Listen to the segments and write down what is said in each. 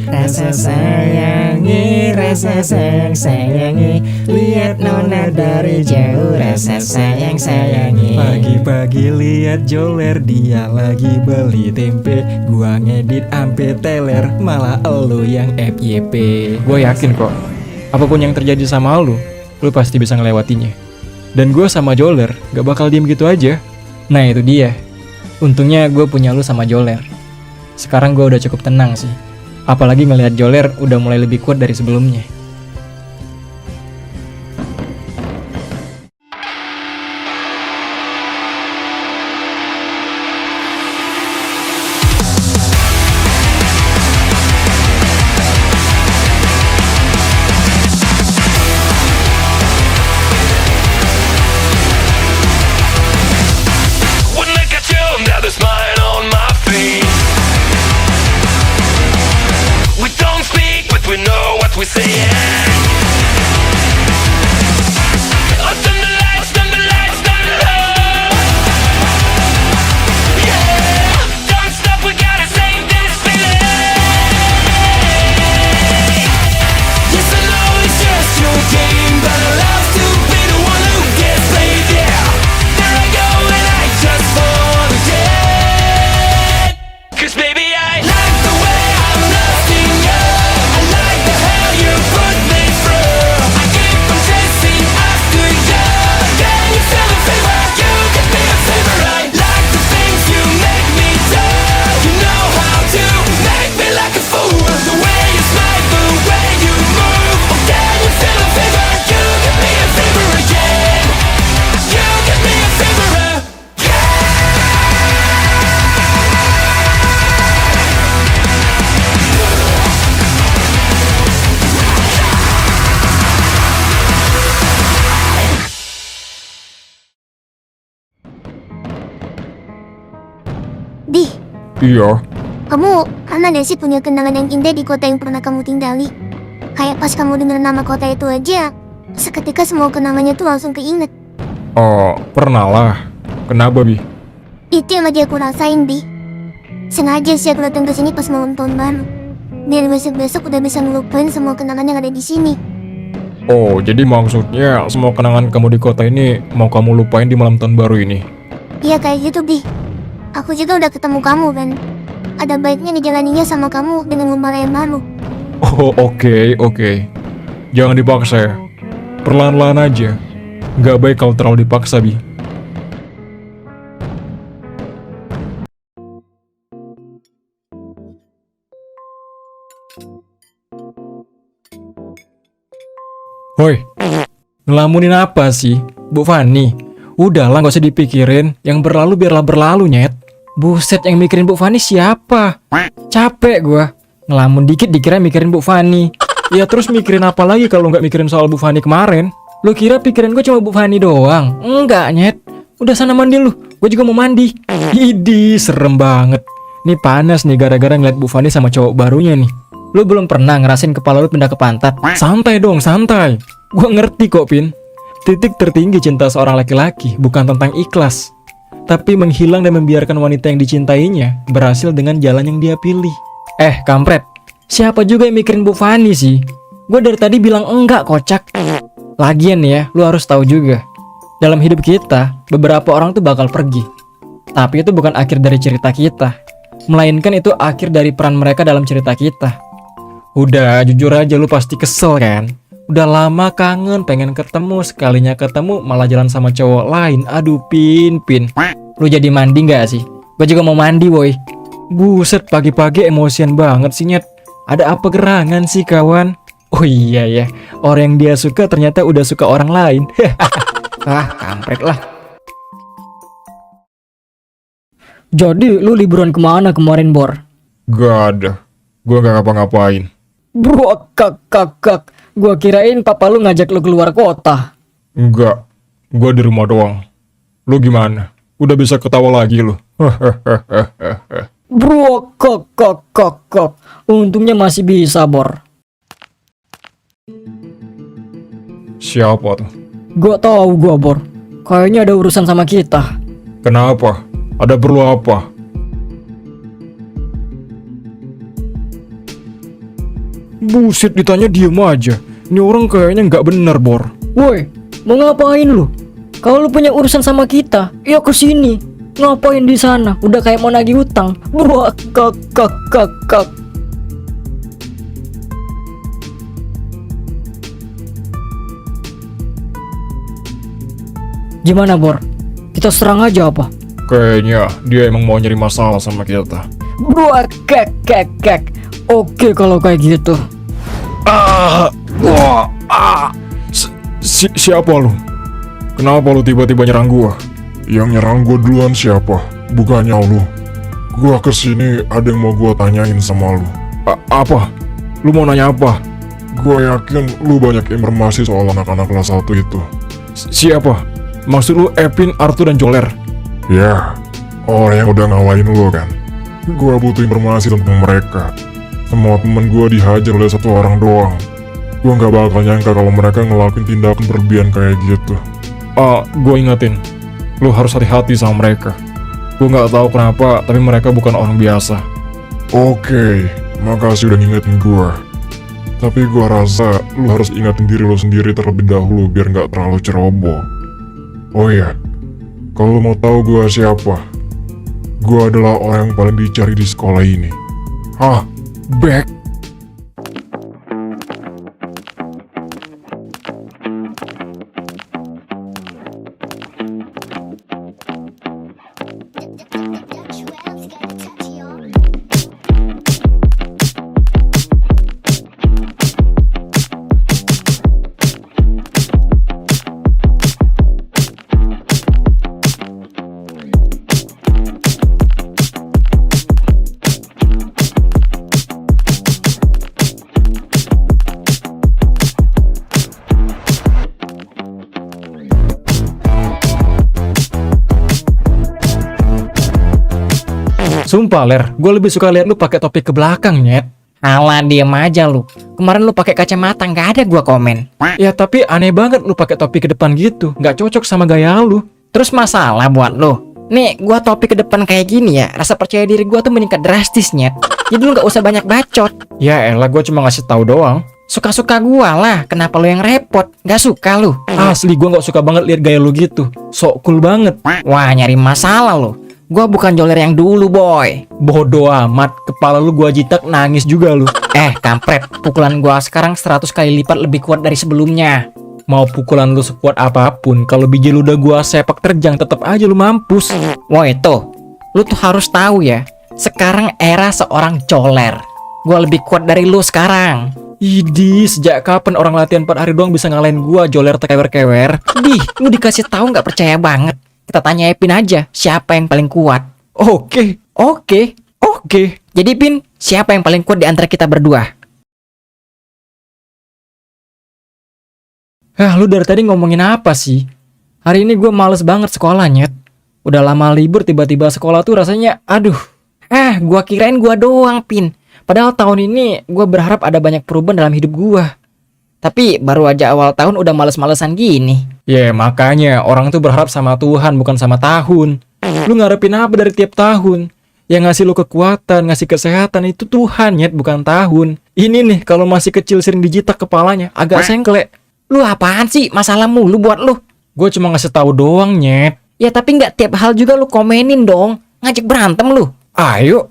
Rasa sayang sayangi, lihat nona dari jauh, rasa sayang sayangi. Pagi-pagi lihat Joler, dia lagi beli tempe. Gua ngedit ampe teler, malah elu yang FYP. Gue yakin kok, apapun yang terjadi sama lu pasti bisa ngelewatinya. Dan gue sama Joler gak bakal diem gitu aja. Nah itu dia, untungnya gue punya lu sama Joler. Sekarang gue udah cukup tenang sih. Apalagi ngelihat Joler udah mulai lebih kuat dari sebelumnya. When I got you, now there's mine on my feet. We don't speak, but we know what we say. Oh, turn the lights, turn the lights, turn it low. Yeah, don't stop, we gotta save this feeling. Yes, I know it's just your game, but I love to be the one who gets played. Yeah, there I go, and I just fall again. 'Cause baby, I like the way I'm loving you. I like the hell you put me through. I keep on chasing after you. Can you feel the fever? You give me a fever. I like the things you make me do. You know how to make me like a fool. The way you smile, the way you move. Oh, can you feel the fever? You give me a fever again. You give me a fever again. Di, Iya. kamu pernah gak sih punya kenangan yang indah di kota yang pernah kamu tinggali? Kayak pas kamu dengar nama kota itu aja, seketika semua kenangannya tuh langsung keinget. Oh, pernah lah. Kenapa, Bi? Itu yang lagi aku rasain, Di. Sengaja sih aku datang ke sini pas malam tahun baru. Biar besok-besok udah bisa ngelupain semua kenangan yang ada di sini. Oh, jadi maksudnya semua kenangan kamu di kota ini mau kamu lupain di malam tahun baru ini? Iya kayak gitu, Di. Aku juga udah ketemu kamu kan. Ada baiknya ngejalaninya sama kamu dengan lembaga yang baru. Oh, oke. Jangan dipaksa ya. Perlahan-lahan aja. Gak baik kalau terlalu dipaksa, Bi. Hoi, ngelamunin apa sih, Bu Fani? Udahlah gak usah dipikirin, yang berlalu biarlah berlalu, nyet. Buset, yang mikirin Bu Fani siapa? Capek gua. Ngelamun dikit dikira mikirin Bu Fani. Ya terus mikirin apa lagi kalau nggak mikirin soal Bu Fani kemarin? Lu kira pikiran gue cuma Bu Fani doang? Enggak, nyet. Udah sana mandi lu, gue juga mau mandi. Idih, serem banget. Nih panas nih gara-gara ngeliat Bu Fani sama cowok barunya nih. Lu belum pernah ngerasain kepala lu pindah ke pantat? Santai dong, santai. Gue ngerti kok, Pin. Titik tertinggi cinta seorang laki-laki bukan tentang ikhlas, tapi menghilang dan membiarkan wanita yang dicintainya berhasil dengan jalan yang dia pilih. Kampret, siapa juga yang mikirin Bu Fani sih? Gue dari tadi bilang enggak, kocak. Lagian ya, lu harus tahu juga, dalam hidup kita, beberapa orang tuh bakal pergi. Tapi itu bukan akhir dari cerita kita, melainkan itu akhir dari peran mereka dalam cerita kita. Udah, jujur aja lu pasti kesel kan? Udah lama kangen, pengen ketemu, sekalinya ketemu malah jalan sama cowok lain. Aduh, Pin. Lu jadi mandi gak sih? Gue juga mau mandi, woy. Buset, pagi-pagi emosian banget sih, nyet. Ada apa gerangan sih, kawan? Oh iya ya, orang yang dia suka ternyata udah suka orang lain. Kampret lah. Jadi lu liburan kemana kemarin, Bor? Gak ada, gue gak ngapa-ngapain. Bro, kak. Gua kirain papa lu ngajak lu keluar kota. Enggak, gue di rumah doang. Lu gimana? Udah bisa ketawa lagi lu? Bro, kak. Untungnya masih bisa, Bor. Siapa tuh? Gua tahu, Bor. Kayaknya ada urusan sama kita. Kenapa? Ada perlu apa? Buset, ditanya diem aja. Ini orang kayaknya nggak bener, Bor. Woi, mau ngapain lu? Kalau lu punya urusan sama kita, ya ke sini. Ngapain di sana? Udah kayak mau nagih hutang. Wah, kak. Gimana, Bor? Kita serang aja apa? Kayaknya dia emang mau nyari masalah sama kita. Wah, kak. Oke kalau kayak gitu. Siapa lu? Kenapa lu tiba-tiba nyerang gua? Yang nyerang gue duluan siapa? Bukannya lu. Gua kesini ada yang mau gua tanyain sama lu. Apa? Lu mau nanya apa? Gua yakin lu banyak informasi soal anak-anak kelas 1 itu. Siapa? Maksud lu Epin, Arthur, dan Joler? Ya, orang yang udah ngalahin lu kan. Gua butuh informasi tentang mereka. Semua temen gua dihajar oleh satu orang doang. Gua nggak bakal nyangka kalau mereka ngelakuin tindakan berlebihan kayak gitu. Gue ingetin. Lu harus hati-hati sama mereka. Gue nggak tahu kenapa, tapi mereka bukan orang biasa. Oke, makasih udah ngingetin gua. Tapi gua rasa lu harus ingatin diri lu sendiri terlebih dahulu biar nggak terlalu ceroboh. Oh iya, kalau lu mau tahu gua siapa, gua adalah orang yang paling dicari di sekolah ini. Hah? Back? Sumpah Ler, gue lebih suka lihat lu pakai topi ke belakang, Nyet. Alah, diem aja lu. Kemarin lu pakai kacamata, nggak ada gua komen. Ya tapi aneh banget lu pakai topi ke depan gitu, nggak cocok sama gaya lu. Terus masalah buat lu. Nih, gua topi ke depan kayak gini ya, rasa percaya diri gua tuh meningkat drastis, Nyet. Jadi lu nggak usah banyak bacot. Ya elah, gue cuma ngasih tahu doang. Suka-suka gua lah, kenapa lu yang repot? Nggak suka lu. Asli gue nggak suka banget lihat gaya lu gitu. Sok cool banget. Wah, nyari masalah lu. Gua bukan Joler yang dulu, boy. Bodoh amat, kepala lu gua jitak nangis juga lu. Kampret, pukulan gua sekarang 100 kali lipat lebih kuat dari sebelumnya. Mau pukulan lu sekuat apapun, kalau biji lu udah gua sepak terjang, tetap aja lu mampus. Woi tuh, lu tuh harus tahu ya. Sekarang era seorang Joler. Gua lebih kuat dari lu sekarang. Idi, sejak kapan orang latihan 4 hari doang bisa ngalahin gua, Joler tekewer-kewer? Dih, lu dikasih tahu nggak percaya banget. Kita tanya Epin aja, siapa yang paling kuat? Oke. Jadi Pin, siapa yang paling kuat di antara kita berdua? Lu dari tadi ngomongin apa sih? Hari ini gue males banget sekolah, Nyet. Udah lama libur, tiba-tiba sekolah tuh rasanya, aduh. Gua kirain gua doang, Pin. Padahal tahun ini gua berharap ada banyak perubahan dalam hidup gua. Tapi baru aja awal tahun udah males-malesan gini. Ya makanya orang tuh berharap sama Tuhan bukan sama tahun. Lu ngarepin apa dari tiap tahun? Yang ngasih lu kekuatan, ngasih kesehatan itu Tuhan, Nyet, bukan tahun. Ini nih kalau masih kecil sering dijitak kepalanya, agak sengklek. Lu apaan sih? Masalah mulu buat lu. Gue cuma ngasih tahu doang, Nyet. Ya tapi nggak tiap hal juga lu komenin dong. Ngajak berantem lu. Ayo.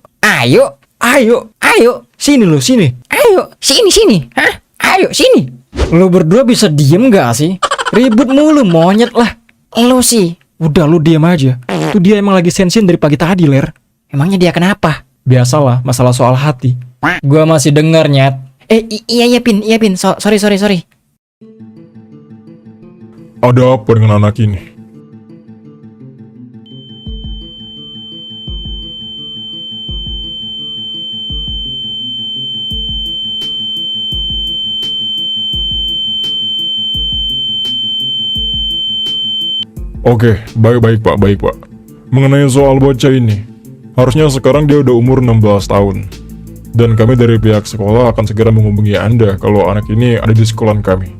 Sini lu, sini. Ayo, sini. Hah? Ayo, sini. Lu berdua bisa diem gak sih? Ribut mulu, monyet lah. Lu sih. Udah lu diem aja. Tuh dia emang lagi sensin dari pagi tadi, Ler. Emangnya dia kenapa? Biasalah, masalah soal hati. Gua masih denger, Nyet. Iya Pin. Sorry. Ada apa dengan anak ini? Oke, baik pak. Mengenai soal bocah ini, harusnya sekarang dia udah umur 16 tahun. Dan kami dari pihak sekolah akan segera menghubungi Anda kalau anak ini ada di sekolah kami.